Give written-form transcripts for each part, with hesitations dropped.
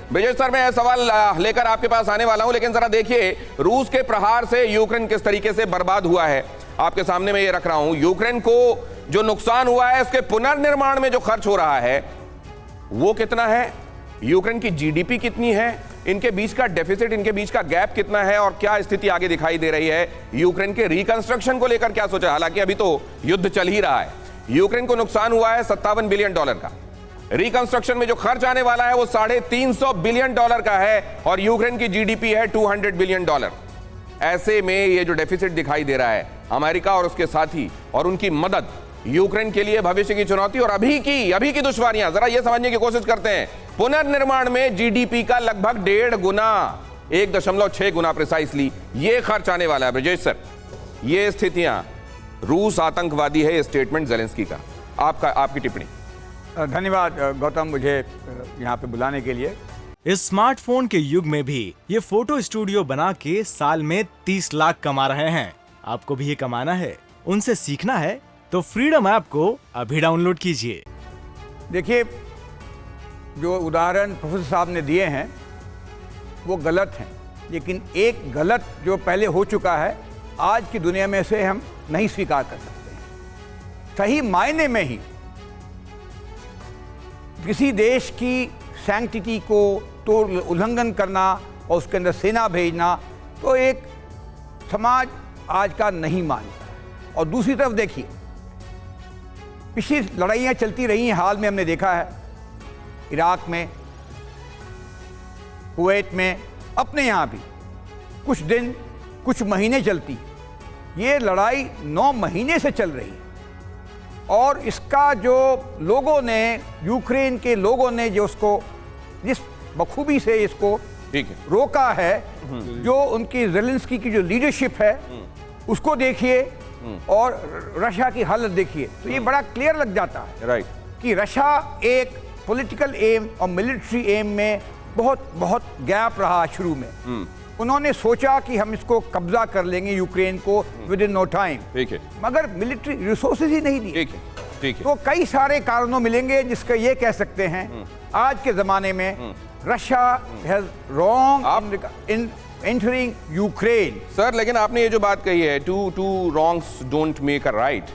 Brijesh sir, मैं सवाल लेकर आपके पास आने वाला हूं, लेकिन जरा देखिए रूस के प्रहार से यूक्रेन किस तरीके से बर्बाद हुआ है। आपके सामने मैं ये रख रहा हूं, यूक्रेन को जो नुकसान हुआ है उसके पुनर्निर्माण में जो खर्च हो रहा है वो कितना है, यूक्रेन की जीडीपी कितनी है, इनके बीच का डेफिसिट, इनके बीच का गैप कितना है और क्या स्थिति आगे दिखाई दे रही है। यूक्रेन के रिकंस्ट्रक्शन को लेकर क्या सोचा, हालांकि अभी तो युद्ध चल ही रहा है। यूक्रेन को नुकसान हुआ है $57 बिलियन का, रिकंस्ट्रक्शन में जो खर्च आने वाला है वो $350 बिलियन का है और यूक्रेन की जीडीपी है $200 बिलियन। ऐसे में ये जो डेफिसिट दिखाई दे रहा है, अमेरिका और उसके साथी और उनकी मदद यूक्रेन के लिए भविष्य की चुनौती और अभी की दुश्वारियां, जरा ये समझने की कोशिश करते हैं। पुनर्निर्माण में जीडीपी का लगभग 1.5 गुना, 1.6 गुना प्रिसाइसली ये खर्च आने वाला है। ब्रिजेश सर, ये स्थितियां, रूस आतंकवादी है, ये स्टेटमेंट ज़ेलेंस्की का, आपकी टिप्पणी। धन्यवाद गौतम, मुझे यहाँ पे बुलाने के लिए। इस स्मार्टफोन के युग में भी ये फोटो स्टूडियो बना के साल में 30 लाख कमा रहे हैं। आपको भी ये कमाना है, उनसे सीखना है तो फ्रीडम ऐप को अभी डाउनलोड कीजिए। देखिए, जो उदाहरण प्रोफेसर साहब ने दिए हैं वो गलत हैं, लेकिन एक गलत जो पहले हो चुका है आज की दुनिया में से हम नहीं स्वीकार कर सकते हैं। सही मायने में ही किसी देश की सैंक्टिटी को तो उल्लंघन करना और उसके अंदर सेना भेजना तो एक समाज आज का नहीं मानता है। और दूसरी तरफ देखिए, पिछली लड़ाइयाँ चलती रही हैं, हाल में हमने देखा है इराक में, कुवैत में, अपने यहाँ भी कुछ दिन कुछ महीने चलती। ये लड़ाई 9 महीने से चल रही है और इसका जो लोगों ने, यूक्रेन के लोगों ने जो उसको जिस बखूबी से इसको रोका है, जो उनकी ज़ेलेंस्की की जो लीडरशिप है उसको देखिए और रशिया की हालत देखिए, तो ये बड़ा क्लियर लग जाता है कि रशिया एक पॉलिटिकल एम और मिलिट्री एम में बहुत गैप रहा शुरू में। उन्होंने सोचा कि हम इसको कब्जा कर लेंगे यूक्रेन को विद इन नो टाइम, मगर मिलिट्री रिसोर्सेज ही नहीं दिए। तो कई सारे कारणों मिलेंगे जिसका ये कह सकते हैं आज के जमाने में Russia has wrong in entering Ukraine. Sir, लेकिन आपने ये जो बात कही है, two wrongs don't make a right,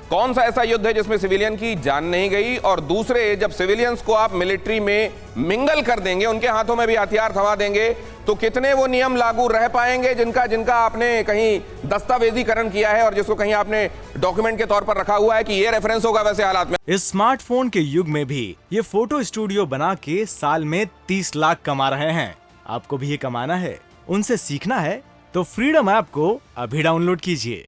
कौन सा ऐसा युद्ध है जिसमें सिविलियन की जान नहीं गई? और दूसरे, जब सिविलियंस को आप मिलिट्री में मिंगल कर देंगे, उनके हाथों में भी हथियार थमा देंगे, तो कितने वो नियम लागू रह पाएंगे जिनका आपने कहीं दस्तावेजीकरण किया है और जिसको कहीं आपने डॉक्यूमेंट के तौर पर रखा हुआ है कि ये रेफरेंस होगा वैसे हालात में? इस स्मार्टफोन के युग में भी ये फोटो स्टूडियो बना के साल में 30 लाख कमा रहे हैं। आपको भी ये कमाना है, उनसे सीखना है तो फ्रीडम ऐप को अभी डाउनलोड कीजिए।